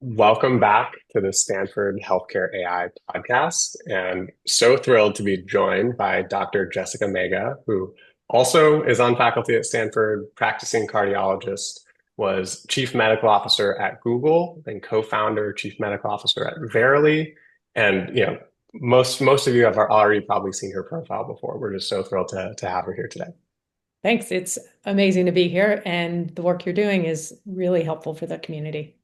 Welcome back to the Stanford Healthcare AI podcast. And so thrilled to be joined by Dr. Jessica Mega, who also is on faculty at Stanford, practicing cardiologist, was chief medical officer at Google and co-founder, chief medical officer at Verily. And most of you have already probably seen her profile before. We're just so thrilled to have her here today. Thanks. It's amazing to be here, and the work you're doing is really helpful for the community.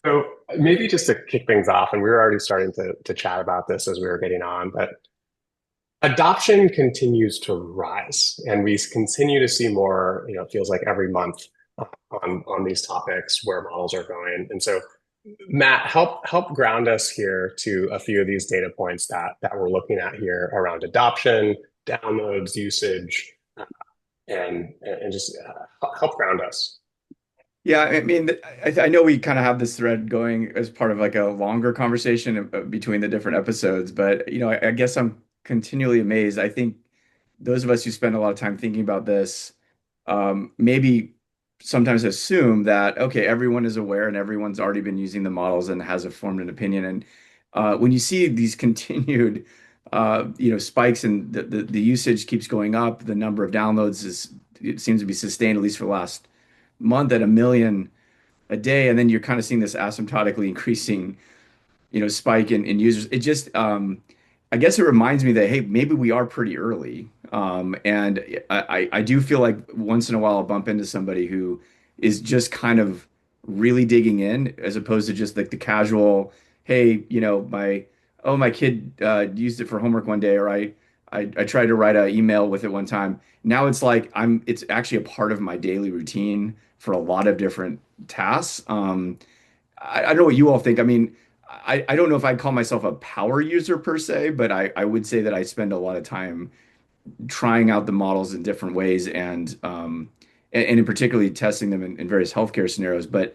So maybe just to kick things off, and we were already starting to chat about this as we were getting on, but adoption continues to rise, and we continue to see more, it feels like every month on these topics where models are going. And so, Matt, help ground us here to a few of these data points that we're looking at here around adoption, downloads, usage, and just help ground us. Yeah, I mean, I know we kind of have this thread going as part of like a longer conversation between the different episodes, but I guess I'm continually amazed. I think those of us who spend a lot of time thinking about this, maybe sometimes assume that, okay, everyone is aware and everyone's already been using the models and has a formed an opinion. And when you see these continued, spikes and the usage keeps going up, the number of downloads it seems to be sustained at least for the last month at 1 million a day, and then you're kind of seeing this asymptotically increasing, spike in users. It just, I guess it reminds me that, hey, maybe we are pretty early. And I do feel like once in a while I'll bump into somebody who is just kind of really digging in as opposed to just like the casual, hey, my kid used it for homework one day, or I tried to write an email with it one time. Now it's like it's actually a part of my daily routine for a lot of different tasks. I don't know what you all think. I mean, I don't know if I'd call myself a power user per se, but I would say that I spend a lot of time trying out the models in different ways and in particularly testing them in various healthcare scenarios. But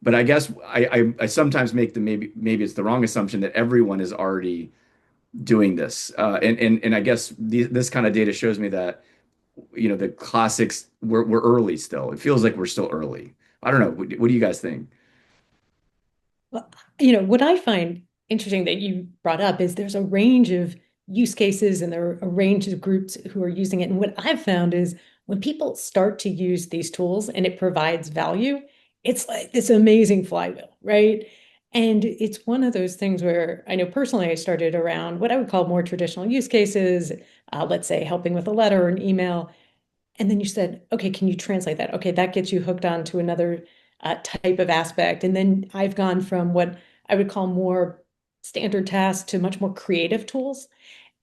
I guess I sometimes make the maybe it's the wrong assumption that everyone is already doing this. And I guess this kind of data shows me that the classics we're early still. It feels like we're still early. I don't know. What do you guys think? Well, what I find interesting that you brought up is there's a range of use cases and there are a range of groups who are using it. And what I've found is when people start to use these tools and it provides value, it's like this amazing flywheel, right? And it's one of those things where I know personally I started around what I would call more traditional use cases, let's say helping with a letter or an email. And then you said, okay, can you translate that? Okay, that gets you hooked on to another type of aspect. And then I've gone from what I would call more standard tasks to much more creative tools.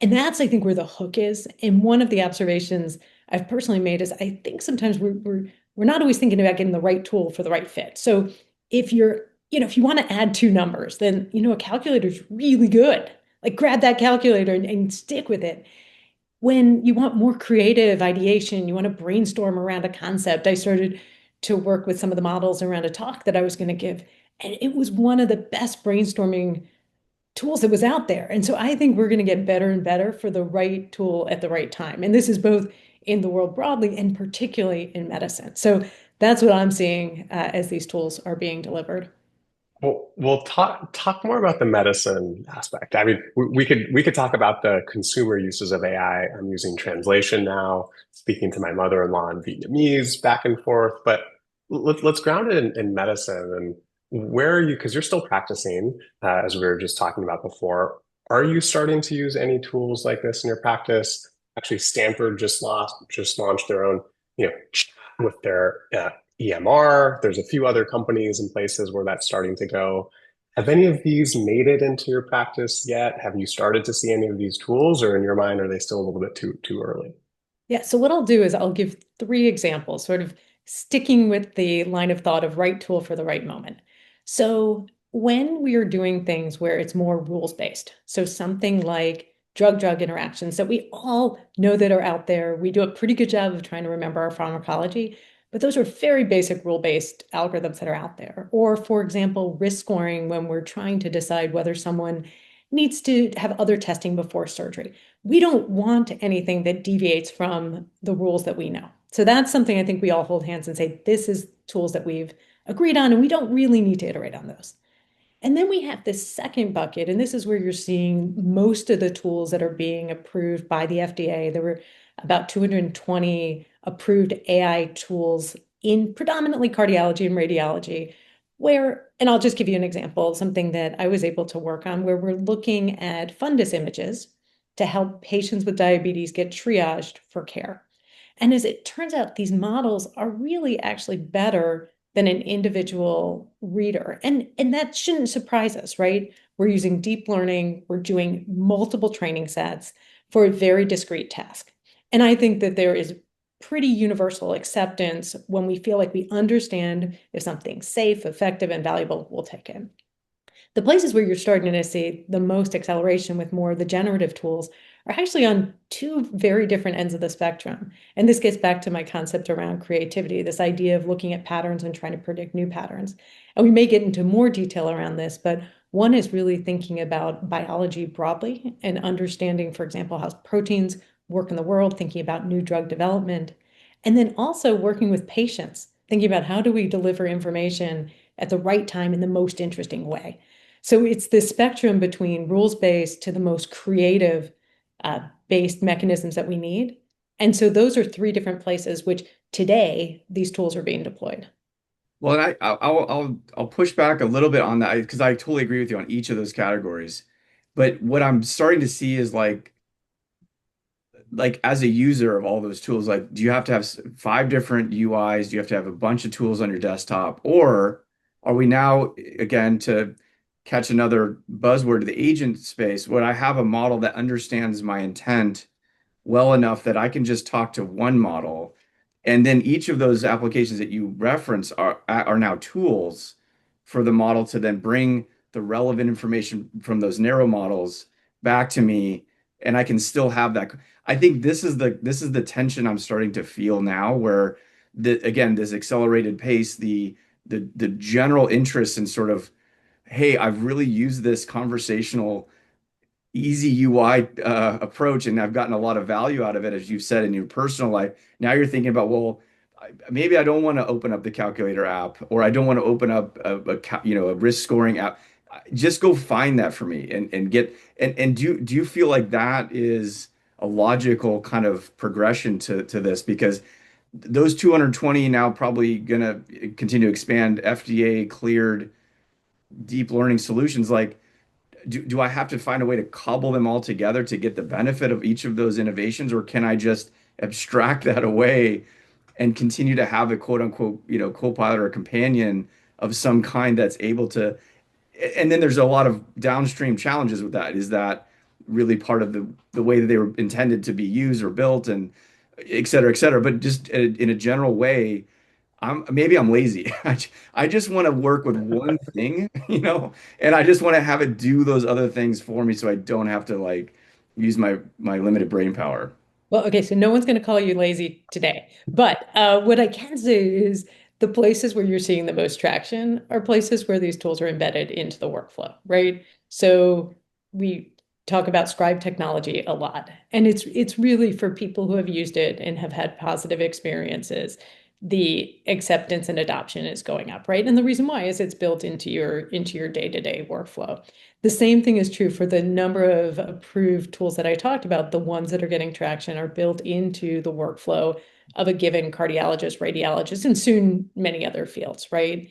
And that's, I think, where the hook is. And one of the observations I've personally made is I think sometimes we're not always thinking about getting the right tool for the right fit. So if if you want to add two numbers, then a calculator is really good. Like grab that calculator and stick with it. When you want more creative ideation, you want to brainstorm around a concept, I started to work with some of the models around a talk that I was going to give. And it was one of the best brainstorming tools that was out there. And so I think we're going to get better and better for the right tool at the right time. And this is both in the world broadly and particularly in medicine. So that's what I'm seeing as these tools are being delivered. Well, we'll talk more about the medicine aspect. I mean, we could talk about the consumer uses of AI. I'm using translation now, speaking to my mother-in-law in Vietnamese back and forth. But let's ground it in medicine. And where are you? Because you're still practicing, as we were just talking about before. Are you starting to use any tools like this in your practice? Actually, Stanford just launched their own, chat with their EMR. There's a few other companies and places where that's starting to go. Have any of these made it into your practice yet? Have you started to see any of these tools, or in your mind, are they still a little bit too early? Yeah, so what I'll do is I'll give three examples, sort of sticking with the line of thought of right tool for the right moment. So when we are doing things where it's more rules-based, so something like drug-drug interactions that we all know that are out there, we do a pretty good job of trying to remember our pharmacology, but those are very basic rule-based algorithms that are out there. Or for example, risk scoring when we're trying to decide whether someone needs to have other testing before surgery. We don't want anything that deviates from the rules that we know. So that's something I think we all hold hands and say, this is tools that we've agreed on, and we don't really need to iterate on those. And then we have this second bucket, and this is where you're seeing most of the tools that are being approved by the FDA. There were about 220 approved AI tools in predominantly cardiology and radiology, where, and I'll just give you an example, something that I was able to work on, where we're looking at fundus images to help patients with diabetes get triaged for care. And as it turns out, these models are really actually better than an individual reader. And that shouldn't surprise us, right? We're using deep learning, we're doing multiple training sets for a very discrete task. And I think that there is pretty universal acceptance when we feel like we understand if something's safe, effective, and valuable, we'll take it. The places where you're starting to see the most acceleration with more of the generative tools are actually on two very different ends of the spectrum. And this gets back to my concept around creativity, this idea of looking at patterns and trying to predict new patterns. And we may get into more detail around this, but one is really thinking about biology broadly and understanding, for example, how proteins work in the world, thinking about new drug development, and then also working with patients, thinking about how do we deliver information at the right time in the most interesting way. So it's this spectrum between rules-based to the most creative based mechanisms that we need. And so those are three different places which today these tools are being deployed. Well, and I'll push back a little bit on that because I totally agree with you on each of those categories. But what I'm starting to see is like as a user of all those tools, like do you have to have five different UIs? Do you have to have a bunch of tools on your desktop? Or are we now, again, to catch another buzzword, the agent space, where I have a model that understands my intent well enough that I can just talk to one model. And then each of those applications that you reference are now tools for the model to then bring the relevant information from those narrow models back to me, and I can still have that. I think this is the tension I'm starting to feel now, where again, this accelerated pace, the general interest in sort of, hey, I've really used this conversational easy UI approach, and I've gotten a lot of value out of it, as you've said, in your personal life. Now you're thinking about, well, maybe I don't want to open up the calculator app, or I don't want to open up a risk scoring app. Just go find that for me and get and do you feel like that is a logical kind of progression to this? Because those 220 now probably gonna continue to expand FDA cleared deep learning solutions. Like, do I have to find a way to cobble them all together to get the benefit of each of those innovations, or can I just abstract that away and continue to have a quote unquote, co-pilot or companion of some kind that's able to, and then there's a lot of downstream challenges with that. Is that really part of the way that they were intended to be used or built, and et cetera, et cetera. But just in a general way, maybe I'm lazy. I just want to work with one thing, and I just want to have it do those other things for me so I don't have to like use my limited brain power. Well, okay, so no one's going to call you lazy today. But what I can say is the places where you're seeing the most traction are places where these tools are embedded into the workflow, right? So we talk about scribe technology a lot, and it's really for people who have used it and have had positive experiences. The acceptance and adoption is going up, right? And the reason why is it's built into your day-to-day workflow. The same thing is true for the number of approved tools that I talked about. The ones that are getting traction are built into the workflow of a given cardiologist, radiologist, and soon many other fields, right?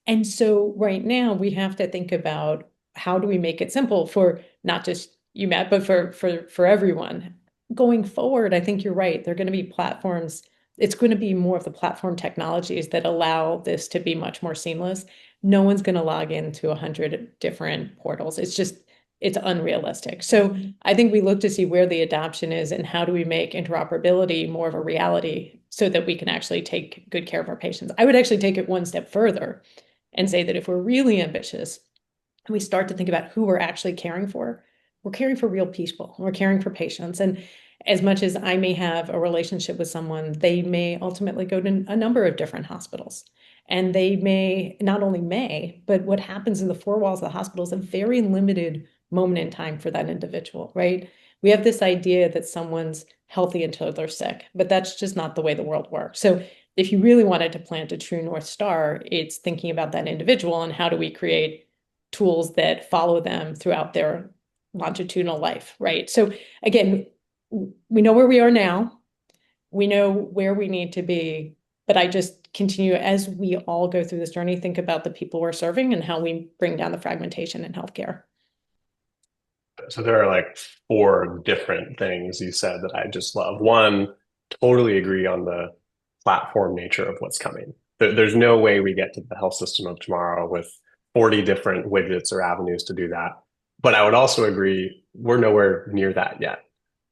And so right now we have to think about how do we make it simple for not just you, Matt, but for everyone. Going forward, I think you're right. They're going to be platforms. It's going to be more of the platform technologies that allow this to be much more seamless. No one's going to log into 100 different portals. It's unrealistic. So I think we look to see where the adoption is and how do we make interoperability more of a reality so that we can actually take good care of our patients. I would actually take it one step further and say that if we're really ambitious and we start to think about who we're actually caring for, we're caring for real people, we're caring for patients. And as much as I may have a relationship with someone, they may ultimately go to a number of different hospitals. And they may, not only may, but what happens in the four walls of the hospital is a very limited moment in time for that individual, right? We have this idea that someone's healthy until they're sick, but that's just not the way the world works. So if you really wanted to plant a true North Star, it's thinking about that individual and how do we create tools that follow them throughout their longitudinal life, right? So again, we know where we are now, we know where we need to be, but I just continue as we all go through this journey, think about the people we're serving and how we bring down the fragmentation in healthcare. So there are like four different things you said that I just love. One, totally agree on the platform nature of what's coming. There's no way we get to the health system of tomorrow with 40 different widgets or avenues to do that. But I would also agree we're nowhere near that yet,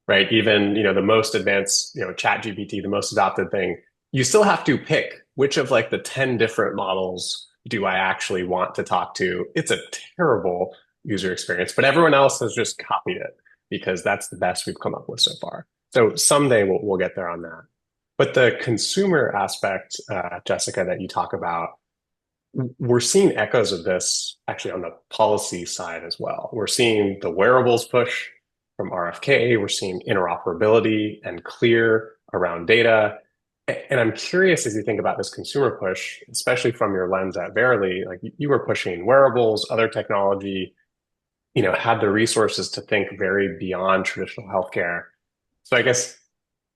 right? Even, the most advanced, chat GPT, the most adopted thing, you still have to pick which of like the 10 different models do I actually want to talk to. It's a terrible user experience, but everyone else has just copied it because that's the best we've come up with so far. So someday we'll get there on that. But the consumer aspect, Jessica, that you talk about, we're seeing echoes of this actually on the policy side as well. We're seeing the wearables push from RFK. We're seeing interoperability and clear around data. And I'm curious as you think about this consumer push, especially from your lens at Verily, like you were pushing wearables, other technology, had the resources to think very beyond traditional healthcare. So I guess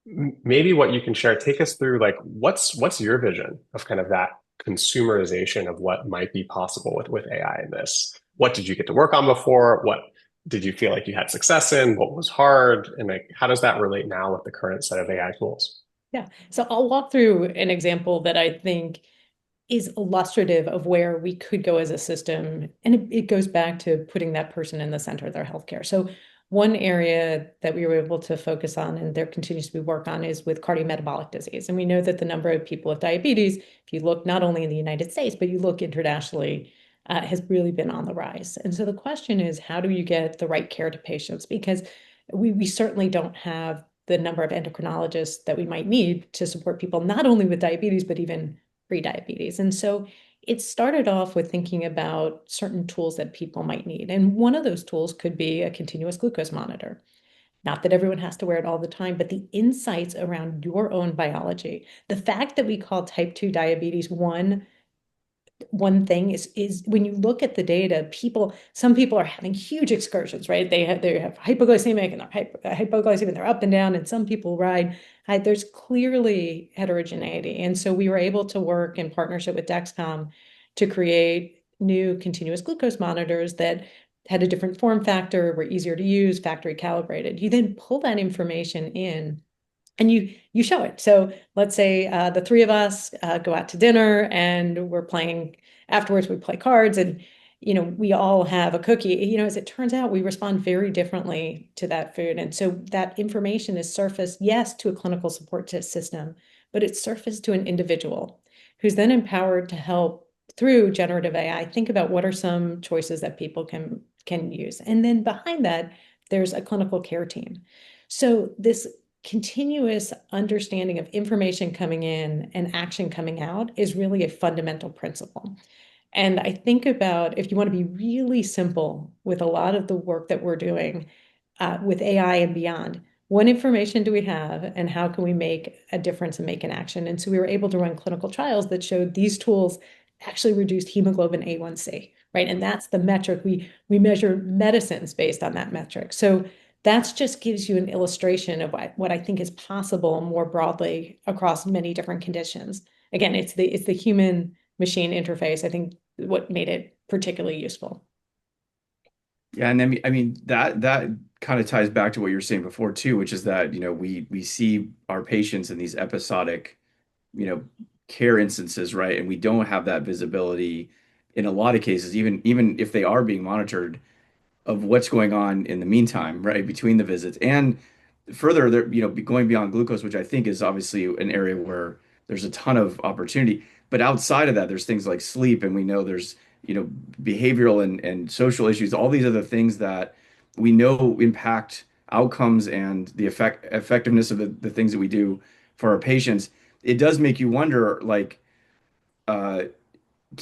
maybe what you can share, take us through like what's your vision of kind of that consumerization of what might be possible with AI in this? What did you get to work on before? What did you feel like you had success in? What was hard? And like how does that relate now with the current set of AI tools? Yeah. So I'll walk through an example that I think is illustrative of where we could go as a system. And it goes back to putting that person in the center of their healthcare. So one area that we were able to focus on and there continues to be work on is with cardiometabolic disease. And we know that the number of people with diabetes, if you look not only in the United States, but you look internationally, has really been on the rise. And so the question is, how do you get the right care to patients? Because we certainly don't have the number of endocrinologists that we might need to support people, not only with diabetes, but even pre-diabetes. And so it started off with thinking about certain tools that people might need. And one of those tools could be a continuous glucose monitor. Not that everyone has to wear it all the time, but the insights around your own biology, the fact that we call type 2 diabetes one thing is when you look at the data, some people are having huge excursions, right? They have hypoglycemic and they're hypoglycemic, they're up and down, and some people ride. There's clearly heterogeneity. And so we were able to work in partnership with Dexcom to create new continuous glucose monitors that had a different form factor, were easier to use, factory calibrated. You then pull that information in and you show it. So let's say the three of us go out to dinner and we're playing afterwards, we play cards and we all have a cookie. As it turns out, we respond very differently to that food. And so that information is surfaced, yes, to a clinical support system, but it's surfaced to an individual who's then empowered to help through generative AI think about what are some choices that people can use. And then behind that, there's a clinical care team. So this continuous understanding of information coming in and action coming out is really a fundamental principle. And I think about if you want to be really simple with a lot of the work that we're doing with AI and beyond, what information do we have and how can we make a difference and make an action? And so we were able to run clinical trials that showed these tools actually reduced hemoglobin A1C, right? And that's the metric. We measure medicines based on that metric. So that just gives you an illustration of what I think is possible more broadly across many different conditions. Again, it's the human machine interface, I think, what made it particularly useful. Yeah, and then I mean that kind of ties back to what you were saying before too, which is that, we see our patients in these episodic, you know, care instances, right? And we don't have that visibility in a lot of cases, even if they are being monitored, of what's going on in the meantime, right, between the visits. And further, there, going beyond glucose, which I think is obviously an area where there's a ton of opportunity. But outside of that, there's things like sleep, and we know there's, behavioral and social issues, all these other things that we know impact outcomes and the effectiveness of the things that we do for our patients. It does make you wonder, like, uh,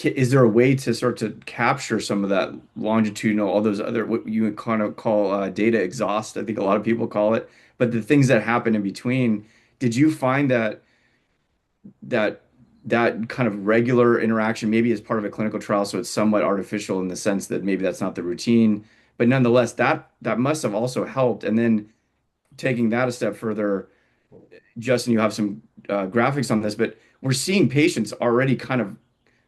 is there a way to start to capture some of that longitudinal, all those other, what you would kind of call data exhaust, I think a lot of people call it, but the things that happen in between, did you find that that that kind of regular interaction maybe as part of a clinical trial, so it's somewhat artificial in the sense that maybe that's not the routine, but nonetheless, that must have also helped. And then taking that a step further, Justin, you have some graphics on this, but we're seeing patients already kind of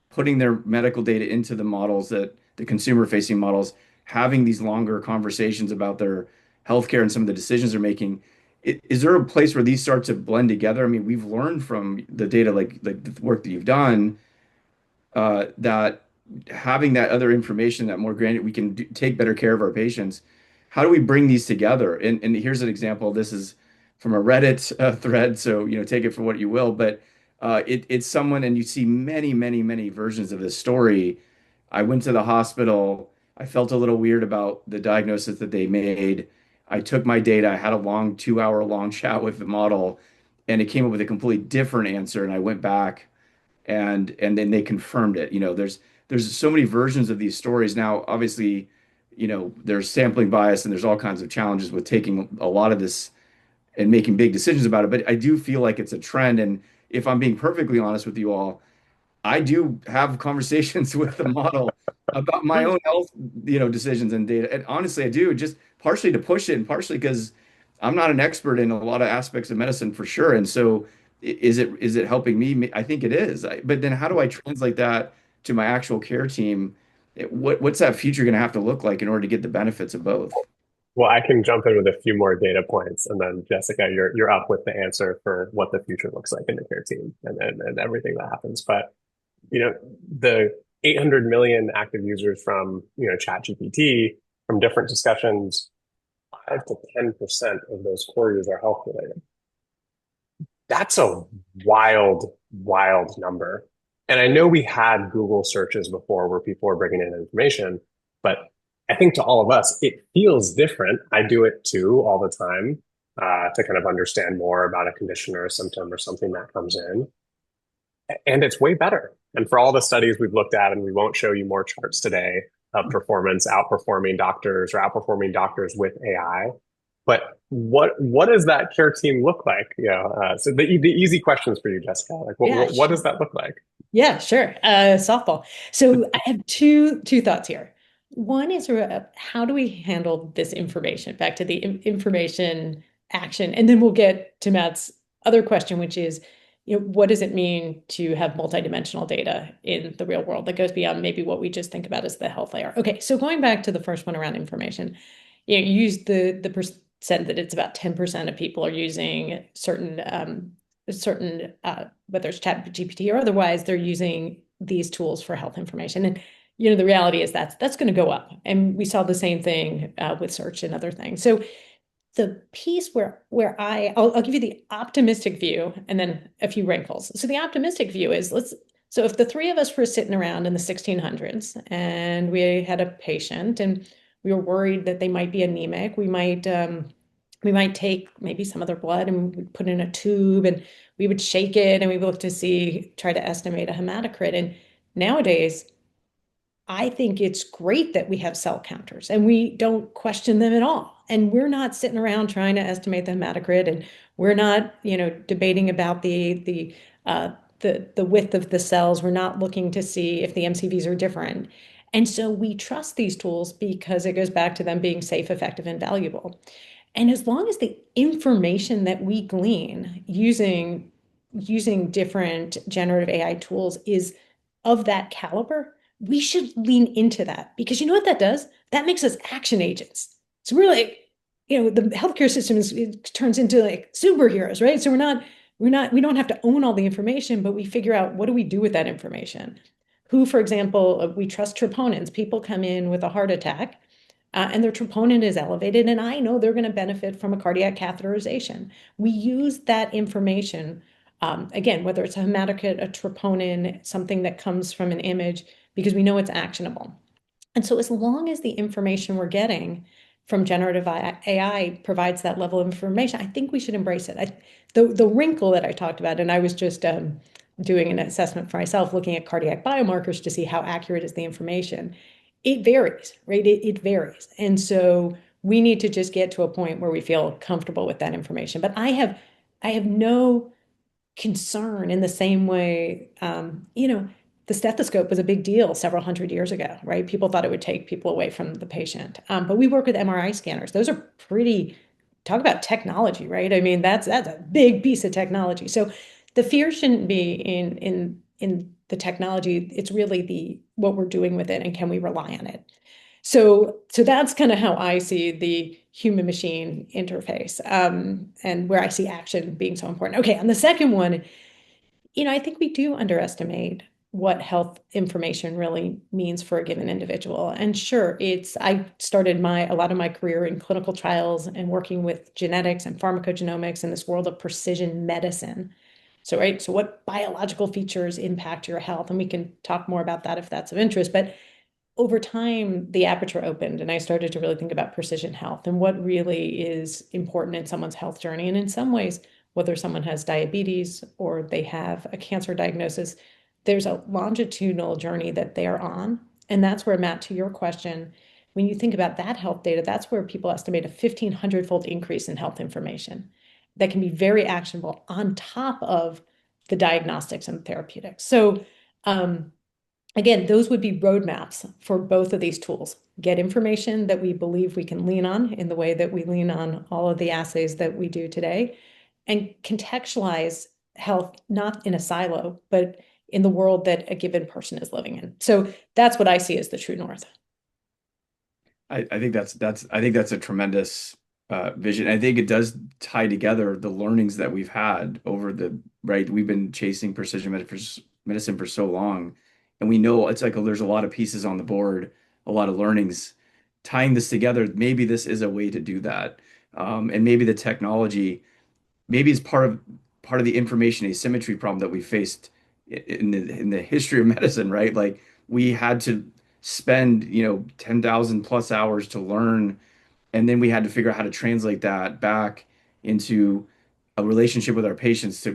putting their medical data into the models, that the consumer facing models, having these longer conversations about their healthcare and some of the decisions they're making. Is there a place where these start to blend together? I mean, we've learned from the data, like the work that you've done, that having that other information, that more granted, we can take better care of our patients. How do we bring these together? And here's an example. This is from a Reddit thread, so take it for what you will. But it's someone, and you see many, many, many versions of this story. I went to the hospital. I felt a little weird about the diagnosis that they made. I took my data. I had a long 2 hour long chat with the model, and it came up with a completely different answer. And I went back and then they confirmed it. There's so many versions of these stories now. Obviously, there's sampling bias and there's all kinds of challenges with taking a lot of this and making big decisions about it. But I do feel like it's a trend. And if I'm being perfectly honest with you all, I do have conversations with the model about my own health, decisions and data. And honestly, I do, just partially to push it and partially because I'm not an expert in a lot of aspects of medicine for sure. And so is it helping me? I think it is. But then how do I translate that to my actual care team? What's that future going to have to look like in order to get the benefits of both? Well, I can jump in with a few more data points, and then Jessica, you're up with the answer for what the future looks like in the care team and everything that happens. But the 800 million active users from ChatGPT, from different discussions, 5 to 10% of those queries are health related. That's a wild, wild number. And I know we had Google searches before where people were bringing in information, but I think to all of us, it feels different. I do it too all the time to kind of understand more about a condition or a symptom or something that comes in. And it's way better. And for all the studies we've looked at, and we won't show you more charts today of performance outperforming doctors or outperforming doctors with AI. But what does that care team look like? So the easy questions for you, Jessica. Like, Yeah, what sure. does that look like? Yeah, sure. Softball. So I have two thoughts here. One is how do we handle this information? Back to the information action, and then we'll get to Matt's other question, which is, what does it mean to have multidimensional data in the real world that goes beyond maybe what we just think about as the health layer? Okay, so going back to the first one around information, you used the percent that it's about 10% of people are using certain whether it's chat GPT or otherwise, they're using these tools for health information. And the reality is that's going to go up. And we saw the same thing with search and other things. So the piece where I'll give you the optimistic view and then a few wrinkles. So the optimistic view is so if the three of us were sitting around in the 1600s and we had a patient and we were worried that they might be anemic, we might take maybe some of their blood and we'd put it in a tube and we would shake it and we would look to see, try to estimate a hematocrit. And nowadays, I think it's great that we have cell counters and we don't question them at all. And we're not sitting around trying to estimate the hematocrit, and we're not, debating about the width of the cells. We're not looking to see if the MCVs are different. And so we trust these tools because it goes back to them being safe, effective, and valuable. And as long as the information that we glean using different generative AI tools is of that caliber, we should lean into that because you know what that does? That makes us action agents. So we're like, the healthcare system it turns into like superheroes, right? So we don't have to own all the information, but we figure out what do we do with that information. Who, for example, we trust troponins. People come in with a heart attack and their troponin is elevated, and I know they're going to benefit from a cardiac catheterization. We use that information, again, whether it's a hematocrit, a troponin, something that comes from an image, because we know it's actionable. And so, as long as the information we're getting from generative AI provides that level of information, I think we should embrace it. The wrinkle that I talked about, and I was just doing an assessment for myself, looking at cardiac biomarkers to see how accurate is the information. It varies, right? It varies. And so we need to just get to a point where we feel comfortable with that information. But I have no concern in the same way, the stethoscope was a big deal several hundred years ago, right? People thought it would take people away from the patient. But we work with MRI scanners. Those are pretty, talk about technology, right? I mean, that's a big piece of technology. So the fear shouldn't be in the technology. It's really the what we're doing with it and can we rely on it. So that's kind of how I see the human machine interface, and where I see action being so important. Okay, on the second one, I think we do underestimate what health information really means for a given individual. And sure, I started a lot of my career in clinical trials and working with genetics and pharmacogenomics in this world of precision medicine. So, right, so what biological features impact your health? And we can talk more about that if that's of interest. But over time, the aperture opened and I started to really think about precision health and what really is important in someone's health journey. And in some ways, whether someone has diabetes or they have a cancer diagnosis, there's a longitudinal journey that they're on. And that's where, Matt, to your question, when you think about that health data, that's where people estimate a 1,500-fold increase in health information that can be very actionable on top of the diagnostics and therapeutics. So, again, those would be roadmaps for both of these tools. Get information that we believe we can lean on in the way that we lean on all of the assays that we do today, and contextualize health not in a silo, but in the world that a given person is living in. So that's what I see as the true north. I think that's a tremendous vision. I think it does tie together the learnings that we've had over the right. We've been chasing medicine for so long, and we know it's like there's a lot of pieces on the board, a lot of learnings. Tying this together, maybe this is a way to do that, and maybe the technology maybe it's part of the information asymmetry problem that we faced in the history of medicine, right? Like we had to spend, 10,000 plus hours to learn, and then we had to figure out how to translate that back into a relationship with our patients to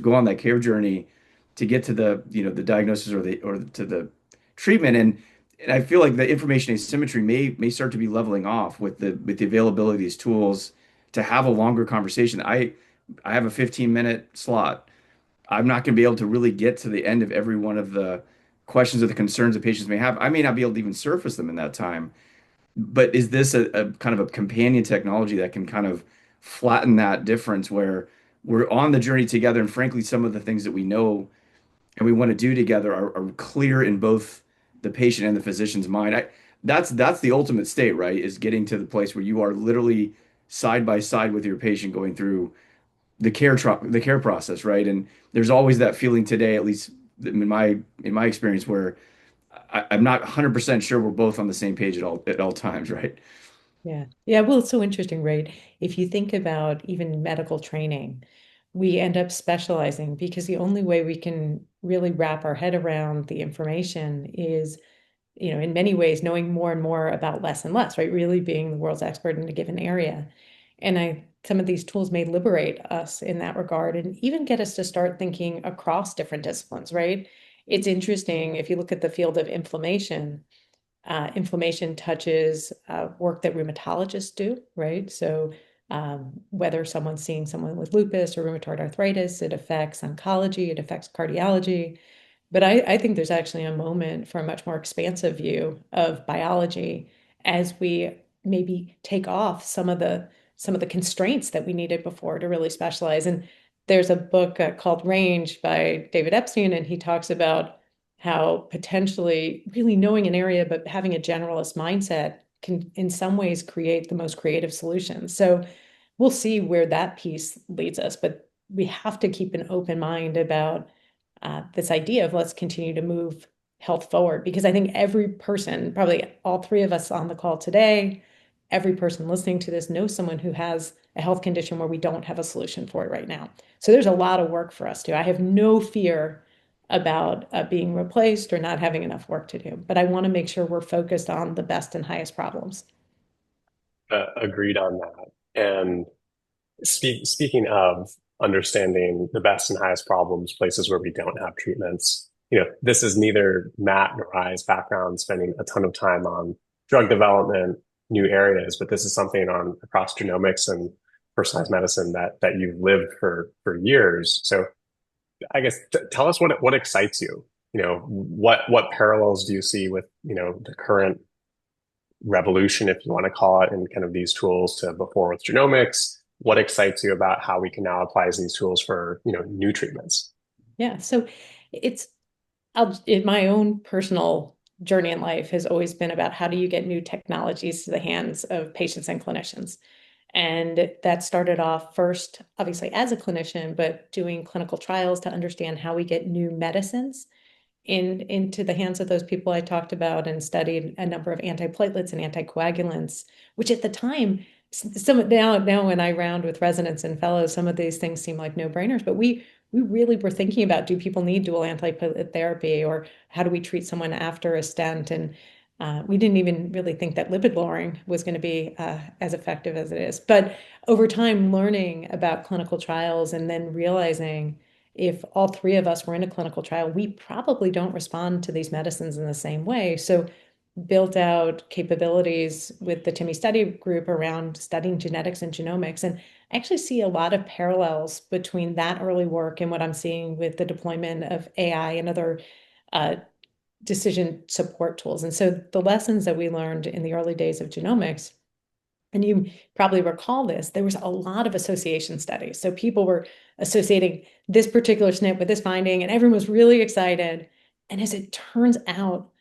go on that care journey to get to the diagnosis or to the treatment. And I feel like the information asymmetry may start to be leveling off with the availability of these tools to have a longer conversation. I have a 15-minute slot. I'm not going to be able to really get to the end of every one of the questions or the concerns that patients may have. I may not be able to even surface them in that time. But is this a kind of a companion technology that can kind of flatten that difference where we're on the journey together, and frankly, some of the things that we know and we want to do together are clear in both the patient and the physician's mind. That's the ultimate state, right? Is getting to the place where you are literally side by side with your patient going through the care process, right? And there's always that feeling today, at least in my experience, where I'm not 100% sure we're both on the same page at all times, right? Yeah. Yeah. Well, it's so interesting, right? If you think about even medical training, we end up specializing because the only way we can really wrap our head around the information is, in many ways, knowing more and more about less and less, right? Really being the world's expert in a given area. And some of these tools may liberate us in that regard and even get us to start thinking across different disciplines, right? It's interesting if you look at the field of inflammation. Inflammation touches work that rheumatologists do, right? So whether someone's seeing someone with lupus or rheumatoid arthritis, it affects oncology, it affects cardiology. But I think there's actually a moment for a much more expansive view of biology as we maybe take off some of the constraints that we needed before to really specialize. And there's a book called Range by David Epstein, and he talks about how potentially really knowing an area but having a generalist mindset can in some ways create the most creative solutions. So we'll see where that piece leads us, but we have to keep an open mind about this idea of let's continue to move health forward, because I think every person, probably all three of us on the call today, every person listening to this knows someone who has a health condition where we don't have a solution for it right now. So there's a lot of work for us to do. I have no fear about being replaced or not having enough work to do, but I want to make sure we're focused on the best and highest problems. Agreed on that. And speaking of understanding the best and highest problems, places where we don't have treatments, this is neither Matt nor I's background spending a ton of time on drug development, new areas, but this is something on across genomics and personalized medicine that you've lived for years. So I guess tell us what excites you. What parallels do you see with the current revolution, if you want to call it, in kind of these tools to before with genomics? What excites you about how we can now apply these tools for new treatments? Yeah. So it's in my own personal journey in life has always been about how do you get new technologies to the hands of patients and clinicians. And that started off first, obviously, as a clinician, but doing clinical trials to understand how we get new medicines into the hands of those people I talked about, and studied a number of antiplatelets and anticoagulants, which at the time, some now when I round with residents and fellows, some of these things seem like no-brainers, but we really were thinking about, do people need dual antiplatelet therapy, or how do we treat someone after a stent? And we didn't even really think that lipid lowering was going to be as effective as it is. But over time, learning about clinical trials and then realizing if all three of us were in a clinical trial, we probably don't respond to these medicines in the same way. So built out capabilities with the Timmy study group around studying genetics and genomics. And I actually see a lot of parallels between that early work and what I'm seeing with the deployment of AI and other uh, decision support tools. And so the lessons that we learned in the early days of genomics, and you probably recall this, there was a lot of association studies. So people were associating this particular SNP with this finding, and everyone was really excited. And as it turns out,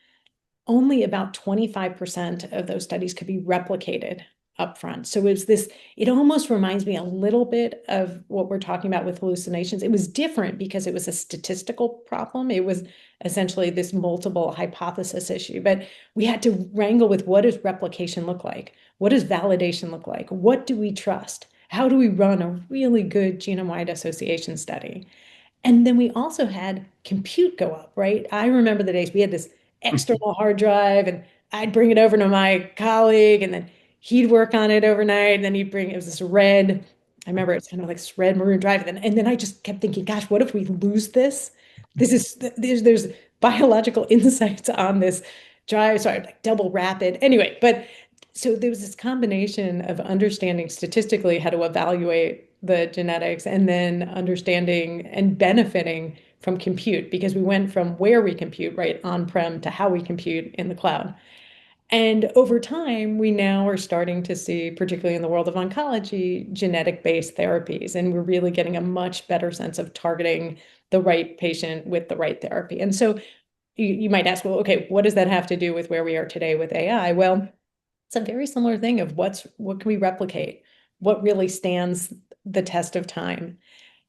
only about 25% of those studies could be replicated upfront. So it's this, it almost reminds me a little bit of what we're talking about with hallucinations. It was different because it was a statistical problem. It was essentially this multiple hypothesis issue, but we had to wrangle with, what does replication look like? What does validation look like? What do we trust? How do we run a really good genome-wide association study? And then we also had compute go up, right? I remember the days we had this external hard drive, and I'd bring it over to my colleague, and then he'd work on it overnight. And then he'd bring, it was this red, I remember it's kind of like this red maroon drive. And then I just kept thinking, gosh, what if we lose this? There's biological insights on this drive. So I'd like double wrap it. Anyway, but so there was this combination of understanding statistically how to evaluate the genetics, and then understanding and benefiting from compute, because we went from where we compute, right, on-prem, to how we compute in the cloud. And over time, we now are starting to see, particularly in the world of oncology, genetic-based therapies, and we're really getting a much better sense of targeting the right patient with the right therapy. And so you might ask, well, okay, what does that have to do with where we are today with AI? Well, it's a very similar thing of what can we replicate? What really stands the test of time?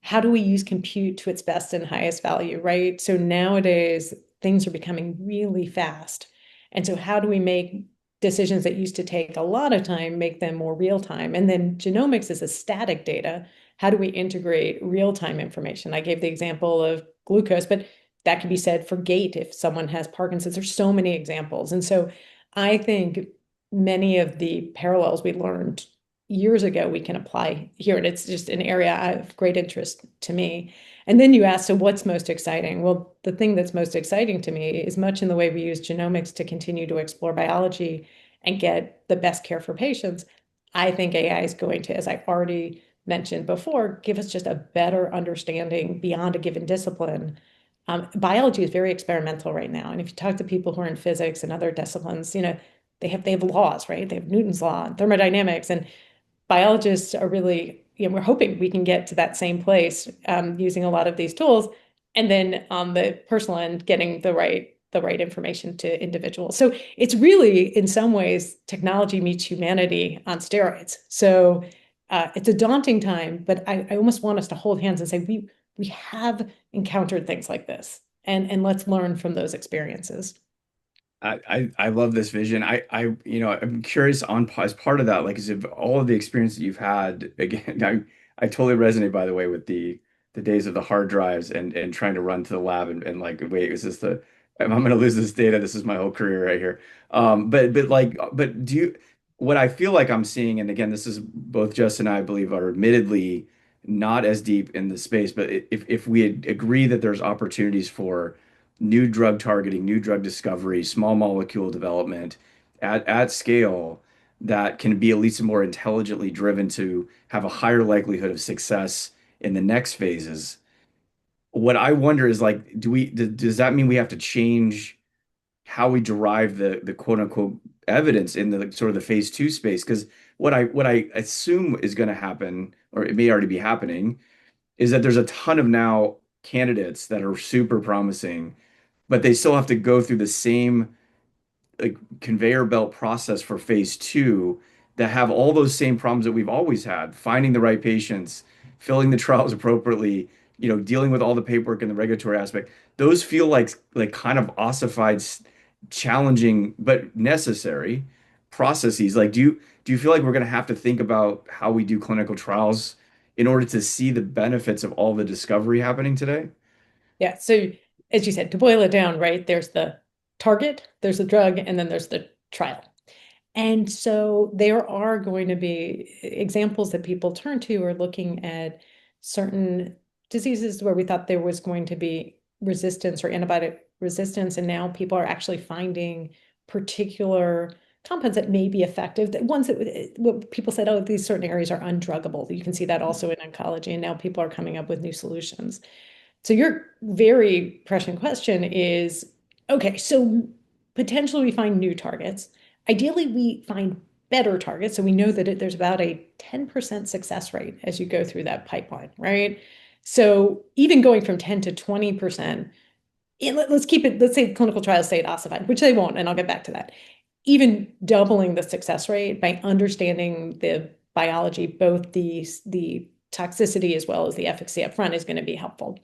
How do we use compute to its best and highest value, right? So nowadays, things are becoming really fast. And so how do we make decisions that used to take a lot of time, make them more real time? And then genomics is a static data. How do we integrate real-time information? I gave the example of glucose, but that could be said for gait if someone has Parkinson's. There's so many examples. And so I think many of the parallels we learned years ago we can apply here, and it's just an area of great interest to me. And then you asked, so what's most exciting? Well, the thing that's most exciting to me is much in the way we use genomics to continue to explore biology and get the best care for patients. I think AI is going to, as I already mentioned before, give us just a better understanding beyond a given discipline. Biology is very experimental right now, and if you talk to people who are in physics and other disciplines, they have laws, right? They have Newton's law and thermodynamics, and biologists are really, we're hoping we can get to that same place using a lot of these tools, and then on the personal end, getting the right information to individuals. So it's really, in some ways, technology meets humanity on steroids. So it's a daunting time, but I almost want us to hold hands and say we have encountered things like this, and let's learn from those experiences. I love this vision. I'm curious on as part of that, like, is if all of the experience that you've had, again, I totally resonate, by the way, with the days of the hard drives and trying to run to the lab and like, wait, is this the, if I'm going to lose this data, this is my whole career right here. But do you, what I feel like I'm seeing, and again, this is both Jess and I believe are admittedly not as deep in the space, but if we agree that there's opportunities for new drug targeting, new drug discovery, small molecule development at scale. that can be at least more intelligently driven to have a higher likelihood of success in the next phases. What I wonder is like, does that mean we have to change how we derive the quote unquote evidence in the sort of the phase two space? Because what I assume is going to happen, or it may already be happening, is that there's a ton of now candidates that are super promising, but they still have to go through the same like conveyor belt process for phase two that have all those same problems that we've always had, finding the right patients, filling the trials appropriately, dealing with all the paperwork and the regulatory aspect. Those feel like kind of ossified, challenging but necessary processes. Like, do you feel like we're going to have to think about how we do clinical trials in order to see the benefits of all the discovery happening today? Yeah. So as you said, to boil it down, right, there's the target, there's the drug, and then there's the trial. And so there are going to be examples that people turn to or looking at certain diseases where we thought there was going to be resistance or antibiotic resistance. And now people are actually finding particular compounds that may be effective, that ones that what people said, oh, these certain areas are undruggable. You can see that also in oncology. And now people are coming up with new solutions. So your very prescient question is, okay, so potentially we find new targets. Ideally, we find better targets. So we know that there's about a 10% success rate as you go through that pipeline, right? So even going from 10 to 20%, let's keep it, let's say clinical trials stay ossified, which they won't, and I'll get back to that. Even doubling the success rate by understanding the biology, both the toxicity as well as the efficacy up front is going to be helpful.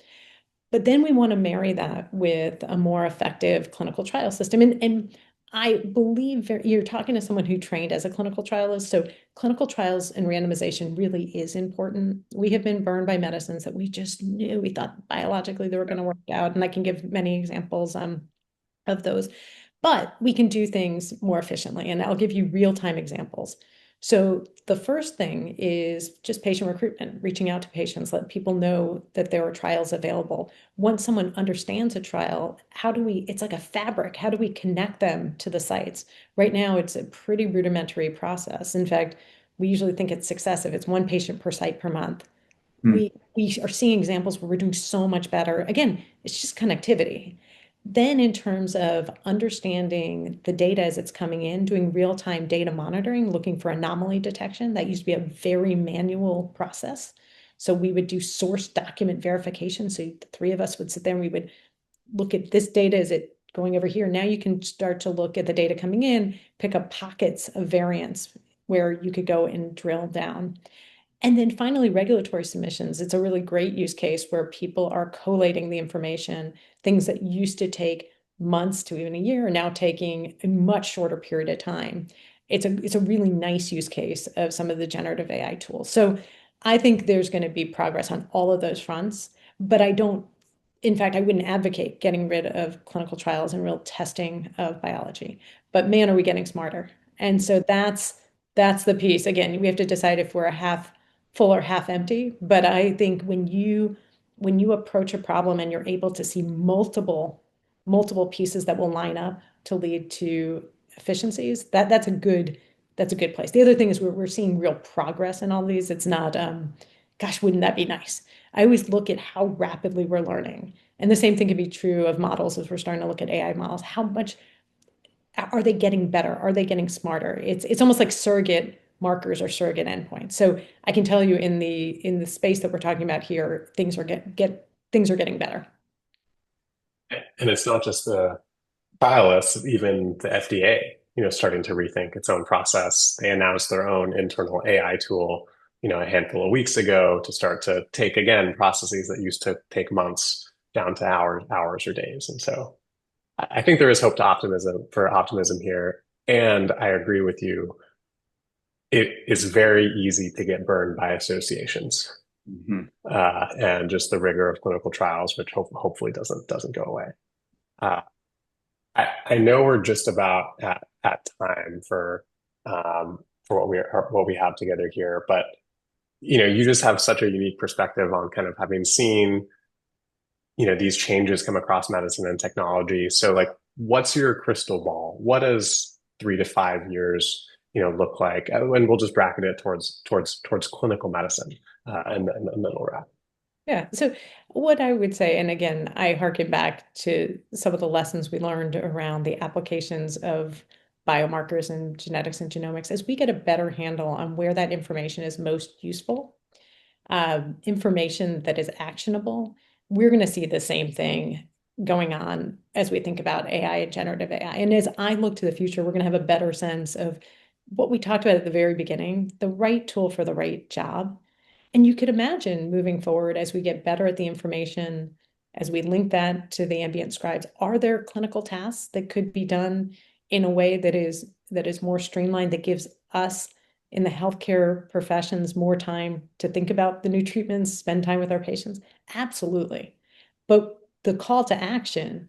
But then we want to marry that with a more effective clinical trial system. And I believe you're talking to someone who trained as a clinical trialist. So clinical trials and randomization really is important. We have been burned by medicines that we just knew, we thought biologically they were going to work out. And I can give many examples of those. But we can do things more efficiently. And I'll give you real-time examples. So the first thing is just patient recruitment, reaching out to patients, let people know that there are trials available. Once someone understands a trial, it's like a fabric, how do we connect them to the sites? Right now, it's a pretty rudimentary process. In fact, we usually think it's success if it's one patient per site per month. Hmm. We are seeing examples where we're doing so much better. Again, it's just connectivity. Then in terms of understanding the data as it's coming in, doing real-time data monitoring, looking for anomaly detection, that used to be a very manual process. So we would do source document verification. So the three of us would sit there and we would look at this data. Is it going over here? Now you can start to look at the data coming in, pick up pockets of variance where you could go and drill down. And then finally, regulatory submissions. It's a really great use case where people are collating the information. Things that used to take months to even a year are now taking a much shorter period of time. It's a really nice use case of some of the generative AI tools. So I think there's going to be progress on all of those fronts, but I don't, in fact, I wouldn't advocate getting rid of clinical trials and real testing of biology. But man, are we getting smarter? And so that's the piece. Again, we have to decide if we're a half full or half empty. But I think when you approach a problem and you're able to see multiple pieces that will line up to lead to efficiencies, that's a good place. The other thing is we're seeing real progress in all these. It's not gosh, wouldn't that be nice? I always look at how rapidly we're learning. And the same thing can be true of models as we're starting to look at AI models. How much are they getting better? Are they getting smarter? It's almost like surrogate markers or surrogate endpoints. So I can tell you in the space that we're talking about here, things are getting better. And it's not just the trialists, even the FDA, starting to rethink its own process. They announced their own internal AI tool, a handful of weeks ago to start to take again processes that used to take months down to hours or days. And so I think there is hope to optimism here. And I agree with you. It is very easy to get burned by associations Mhm. and just the rigor of clinical trials, which hopefully doesn't go away. Uh, I know we're just about at time for what we have together here, but you just have such a unique perspective on kind of having seen these changes come across medicine and technology. So like, what's your crystal ball? What does 3 to 5 years look like? And we'll just bracket it towards clinical medicine, and then we'll wrap. Yeah. So what I would say, and again, I harken back to some of the lessons we learned around the applications of biomarkers and genetics and genomics as we get a better handle on where that information is most useful, information that is actionable, we're going to see the same thing going on as we think about AI and generative AI. And as I look to the future, we're going to have a better sense of what we talked about at the very beginning, the right tool for the right job. And you could imagine moving forward as we get better at the information, as we link that to the ambient scribes, are there clinical tasks that could be done in a way that is more streamlined, that gives us in the healthcare professions more time to think about the new treatments, spend time with our patients? Absolutely. But the call to action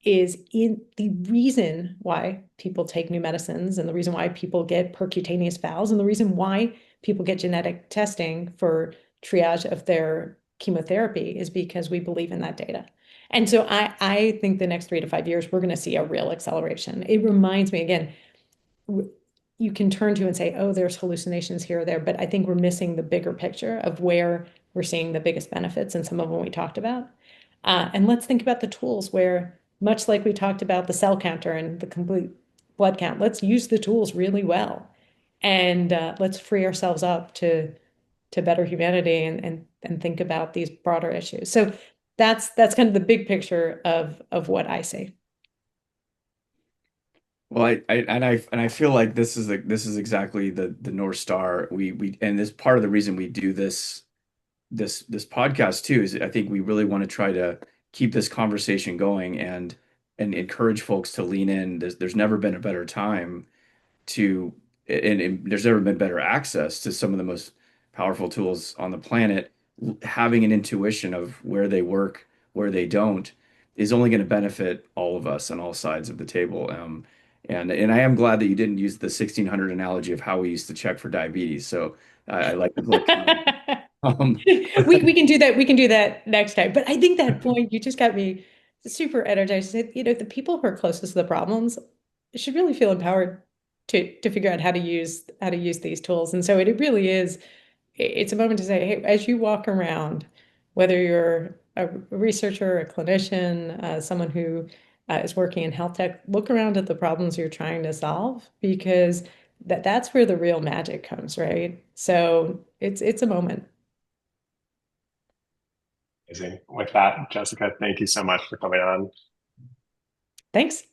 is in the reason why people take new medicines and the reason why people get percutaneous valves and the reason why people get genetic testing for triage of their chemotherapy is because we believe in that data. And so I think the next 3 to 5 years, we're going to see a real acceleration. It reminds me again, you can turn to and say, oh, there's hallucinations here or there, but I think we're missing the bigger picture of where we're seeing the biggest benefits and some of them we talked about. And let's think about the tools where, much like we talked about the cell counter and the complete blood count, let's use the tools really well. And let's free ourselves up to better humanity and think about these broader issues. So that's kind of the big picture of what I see. Well, I feel like this is exactly the North Star. We and this part of the reason we do this podcast too is I think we really want to try to keep this conversation going and encourage folks to lean in. There's never been a better time to and there's never been better access to some of the most powerful tools on the planet. Having an intuition of where they work, where they don't, is only going to benefit all of us on all sides of the table. And I am glad that you didn't use the 1600 analogy of how we used to check for diabetes. So I like the book. We can do that. We can do that next time. But I think that point, you just got me super energized. The people who are closest to the problems should really feel empowered to figure out how to use these tools. And so it really is, it's a moment to say, hey, as you walk around, whether you're a researcher, a clinician, someone who is working in health tech, look around at the problems you're trying to solve because that's where the real magic comes, right? So it's a moment. Amazing. With that, Jessica, thank you so much for coming on. Thanks.